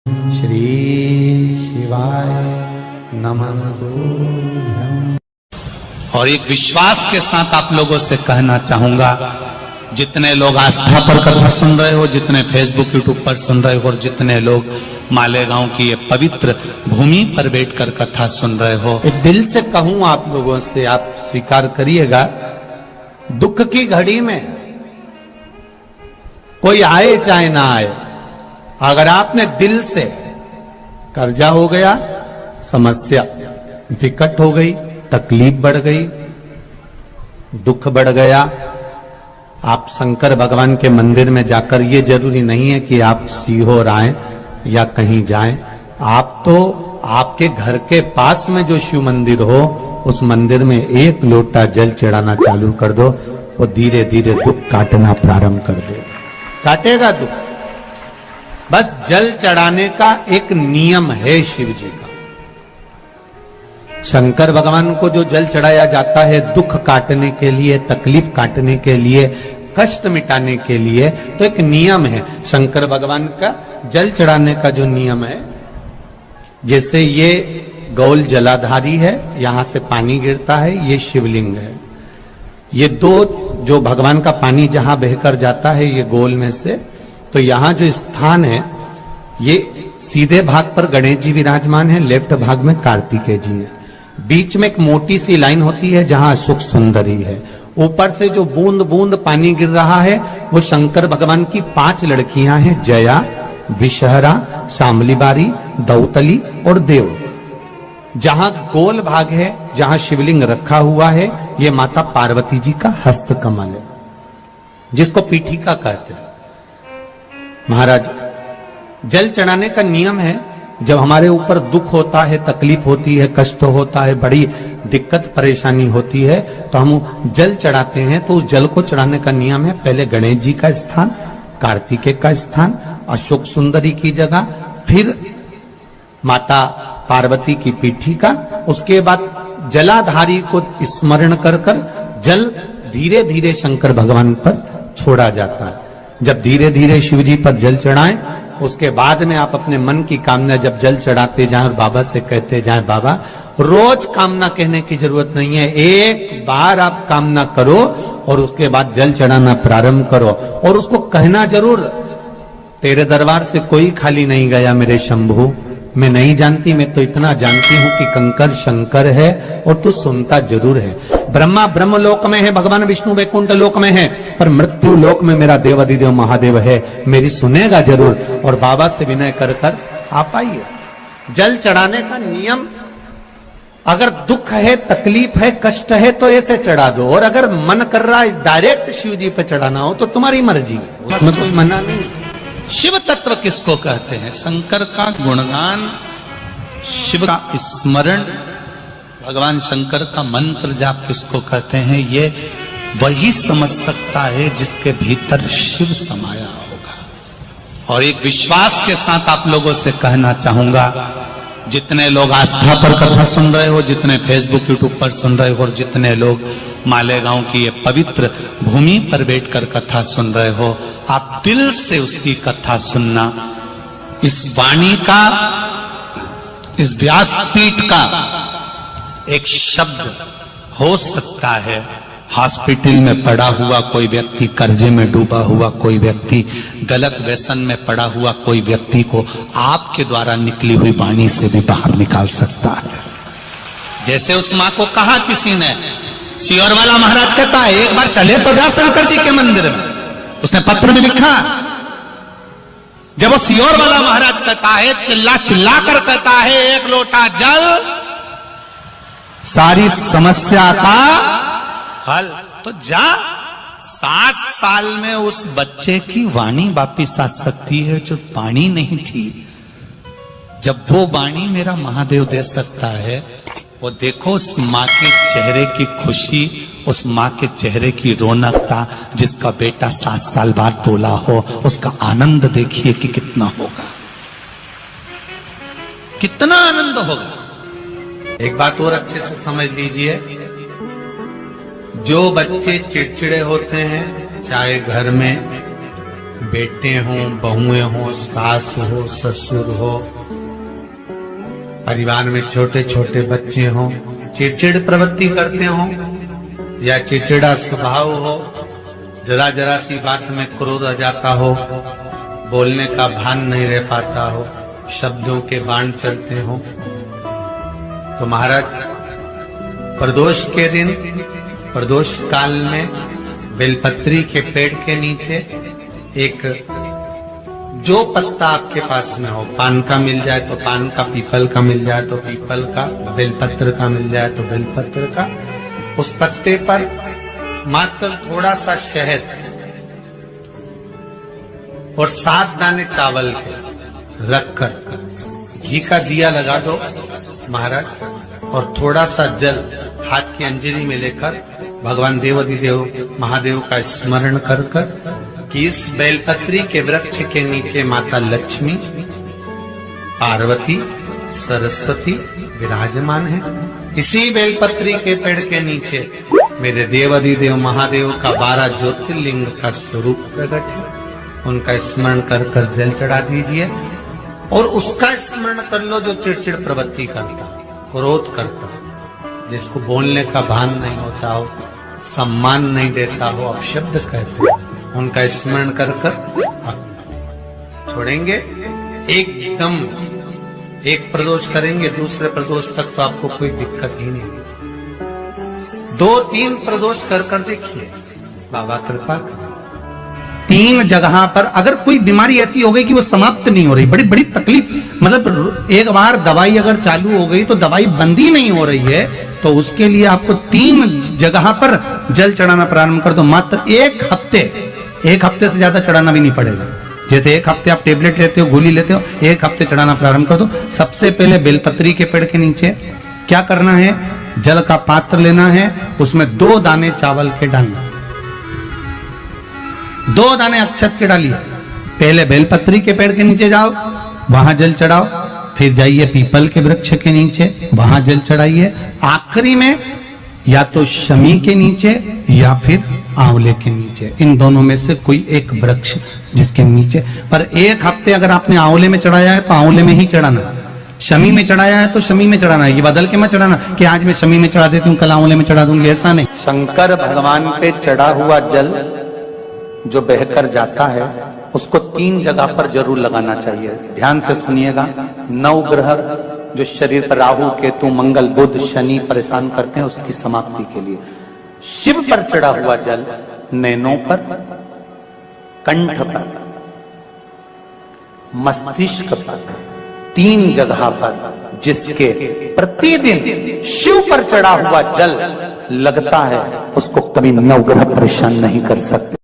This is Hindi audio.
श्री शिवाय नमस्तुभ्यं। और एक विश्वास के साथ आप लोगों से कहना चाहूंगा, जितने लोग आस्था पर कथा सुन रहे हो, जितने फेसबुक यूट्यूब पर सुन रहे हो, और जितने लोग मालेगांव की ये पवित्र भूमि पर बैठकर कथा सुन रहे हो, दिल से कहूं आप लोगों से, आप स्वीकार करिएगा, दुख की घड़ी में कोई आए चाहे ना आए, अगर आपने दिल से, कर्जा हो गया, समस्या विकट हो गई, तकलीफ बढ़ गई, दुख बढ़ गया, आप शंकर भगवान के मंदिर में जाकर, ये जरूरी नहीं है कि आप सीहोर आए या कहीं जाएं, आप तो आपके घर के पास में जो शिव मंदिर हो, उस मंदिर में एक लोटा जल चढ़ाना चालू कर दो, वो धीरे धीरे दुख काटना प्रारंभ कर दो, काटेगा दुख। बस जल चढ़ाने का एक नियम है शिव जी का। शंकर भगवान को जो जल चढ़ाया जाता है दुख काटने के लिए, तकलीफ काटने के लिए, कष्ट मिटाने के लिए, तो एक नियम है शंकर भगवान का जल चढ़ाने का जो नियम है। जैसे ये गौल जलाधारी है, यहां से पानी गिरता है, ये शिवलिंग है। ये दो जो भगवान का पानी जहां बहकर जाता है ये गोल में से, तो यहां जो स्थान है, ये सीधे भाग पर गणेश जी विराजमान है, लेफ्ट भाग में कार्तिकेय जी है, बीच में एक मोटी सी लाइन होती है जहां सुख सुंदरी है, ऊपर से जो बूंद बूंद पानी गिर रहा है वो शंकर भगवान की 5 लड़कियां हैं, जया, विषहरा, शामलीबारी, दौतली और देव। जहां गोल भाग है, जहां शिवलिंग रखा हुआ है, ये माता पार्वती जी का हस्त कमल है, जिसको पीठिका कहते हैं। महाराज, जल चढ़ाने का नियम है, जब हमारे ऊपर दुख होता है, तकलीफ होती है, कष्ट होता है, बड़ी दिक्कत परेशानी होती है, तो हम जल चढ़ाते हैं। तो उस जल को चढ़ाने का नियम है, पहले गणेश जी का स्थान, कार्तिकेय का स्थान, अशोक सुंदरी की जगह, फिर माता पार्वती की पीठिका, उसके बाद जलाधारी को स्मरण कर कर जल धीरे धीरे शंकर भगवान पर छोड़ा जाता है। जब धीरे धीरे शिव जी पर जल चढ़ाएं, उसके बाद में आप अपने मन की कामना जब जल चढ़ाते जाएं और बाबा से कहते जाएं, बाबा रोज कामना कहने की जरूरत नहीं है, एक बार आप कामना करो और उसके बाद जल चढ़ाना प्रारंभ करो, और उसको कहना जरूर, तेरे दरबार से कोई खाली नहीं गया मेरे शंभू, मैं नहीं जानती, मैं तो इतना जानती हूं कि कंकर शंकर है और तू सुनता जरूर है। ब्रह्मा ब्रह्म लोक में है, भगवान विष्णु वैकुंठ लोक में है, पर मृत्यु लोक में मेरा देवाधिदेव महादेव है, मेरी सुनेगा जरूर। और बाबा से विनय कर कर आप आइए। जल चढ़ाने का नियम, अगर दुख है, तकलीफ है, कष्ट है, तो ऐसे चढ़ा दो, और अगर मन कर रहा है डायरेक्ट शिव जी पे चढ़ाना हो तो तुम्हारी मर्जी है, उसमें कोई मना नहीं। शिव तत्व किसको कहते हैं? शंकर का गुणगान, शिव का स्मरण, भगवान शंकर का मंत्र जाप किसको कहते हैं? ये वही समझ सकता है जिसके भीतर शिव समाया होगा। और एक विश्वास के साथ आप लोगों से कहना चाहूंगा, जितने लोग आस्था पर कथा सुन रहे हो, जितने फेसबुक यूट्यूब पर सुन रहे हो, और जितने लोग मालेगांव की ये पवित्र भूमि पर बैठकर कथा सुन रहे हो, आप दिल से उसकी कथा सुनना। इस वाणी का, इस व्यासपीठ का एक शब्द हो सकता है, हॉस्पिटल में पड़ा हुआ कोई व्यक्ति, कर्जे में डूबा हुआ कोई व्यक्ति, गलत व्यसन में पड़ा हुआ कोई व्यक्ति को आपके द्वारा निकली हुई वाणी से भी बाहर निकाल सकता है। जैसे उस मां को कहा किसी ने, सीहोर वाला महाराज कहता है एक बार चले तो जा शंकर जी के मंदिर में, उसने पत्र भी लिखा। जब वो सीहोर वाला महाराज कहता है, चिल्ला चिल्ला कर कहता है, एक लोटा जल सारी समस्या का हल, तो जा। 7 साल में उस बच्चे की वाणी वापिस आ सकती है जो वाणी नहीं थी। जब वो वाणी मेरा महादेव दे सकता है, वो देखो उस माँ के चेहरे की खुशी, उस माँ के चेहरे की रौनकता, जिसका बेटा 7 साल बाद बोला हो, उसका आनंद देखिए कि कितना होगा, कितना आनंद होगा। एक बात और अच्छे से समझ लीजिए, जो बच्चे चिड़चिड़े होते हैं, चाहे घर में बेटे हों, बहुएं हों, सास हो, ससुर हो, परिवार में छोटे छोटे बच्चे हों, चिड़चिड़ प्रवृत्ति करते हों या चिड़चिड़ा स्वभाव हो, जरा जरा सी बात में क्रोध आ जाता हो, बोलने का भान नहीं रह पाता हो, शब्दों के बाण चलते हो, तो महाराज प्रदोष के दिन, प्रदोष काल में बेलपत्री के पेड़ के नीचे एक जो पत्ता आपके पास में हो, पान का मिल जाए तो पान का, पीपल का मिल जाए तो पीपल का, बेलपत्र का मिल जाए तो बेलपत्र का, उस पत्ते पर मात्र थोड़ा सा शहद और 7 दाने चावल के रखकर घी का दिया लगा दो महाराज, और थोड़ा सा जल हाथ की अंजलि में लेकर भगवान देवाधिदेव महादेव का स्मरण कर कि इस बेलपत्री के वृक्ष के नीचे माता लक्ष्मी, पार्वती, सरस्वती विराजमान है। इसी बेलपत्री के पेड़ के नीचे मेरे देवाधिदेव महादेव का 12 ज्योतिर्लिंग का स्वरूप प्रकट है। उनका स्मरण कर जल चढ़ा दीजिए और उसका स्मरण कर लो जो चिड़चिड़ प्रवृत्ति करता, क्रोध करता, जिसको बोलने का भान नहीं होता हो, सम्मान नहीं देता हो, अपशब्द कहते हो, उनका स्मरण कर छोड़ेंगे। एकदम एक प्रदोष करेंगे, दूसरे प्रदोष तक तो आपको कोई दिक्कत ही नहीं। 2-3 प्रदोष कर देखिए, बाबा कृपा कर। 3 जगह पर अगर कोई बीमारी ऐसी हो गई कि वो समाप्त नहीं हो रही, बड़ी बड़ी तकलीफ, मतलब एक बार दवाई अगर चालू हो गई तो दवाई बंद ही नहीं हो रही है, तो उसके लिए आपको 3 जगह पर जल चढ़ाना प्रारंभ कर दो। मात्र 1 हफ्ते से ज्यादा चढ़ाना भी नहीं पड़ेगा। जैसे 1 हफ्ते आप टेबलेट लेते हो, गोली लेते हो, 1 हफ्ते चढ़ाना प्रारंभ कर दो। सबसे पहले बेलपत्री के पेड़ के नीचे क्या करना है, जल का पात्र लेना है, उसमें 2 दाने चावल के डालना, 2 दाने अक्षत के डालिए। पहले बेलपत्री के पेड़ के नीचे जाओ, वहां जल चढ़ाओ, फिर जाइए पीपल के वृक्ष के नीचे, वहां जल चढ़ाइए। आखिरी में या तो शमी के नीचे या फिर आंवले के नीचे, इन दोनों में से कोई एक वृक्ष जिसके नीचे। पर 1 हफ्ते अगर आपने आंवले में चढ़ाया है तो आंवले में ही चढ़ाना, शमी में चढ़ाया है तो शमी में चढ़ाना है। ये बदल के मत चढ़ाना कि आज मैं शमी में चढ़ा देती हूँ, कल आंवले में चढ़ा दूंगी, ऐसा नहीं। शंकर भगवान पे चढ़ा हुआ जल जो बहकर जाता है उसको 3 जगह पर जरूर लगाना चाहिए। ध्यान से सुनिएगा। 9 ग्रह जो शरीर पर राहु, केतु, मंगल, बुध, शनि परेशान करते हैं, उसकी समाप्ति के लिए शिव पर चढ़ा हुआ जल नैनों पर, कंठ पर, मस्तिष्क पर, 3 जगह पर जिसके प्रतिदिन शिव पर चढ़ा हुआ जल लगता है, उसको कभी 9 ग्रह परेशान नहीं कर सकते।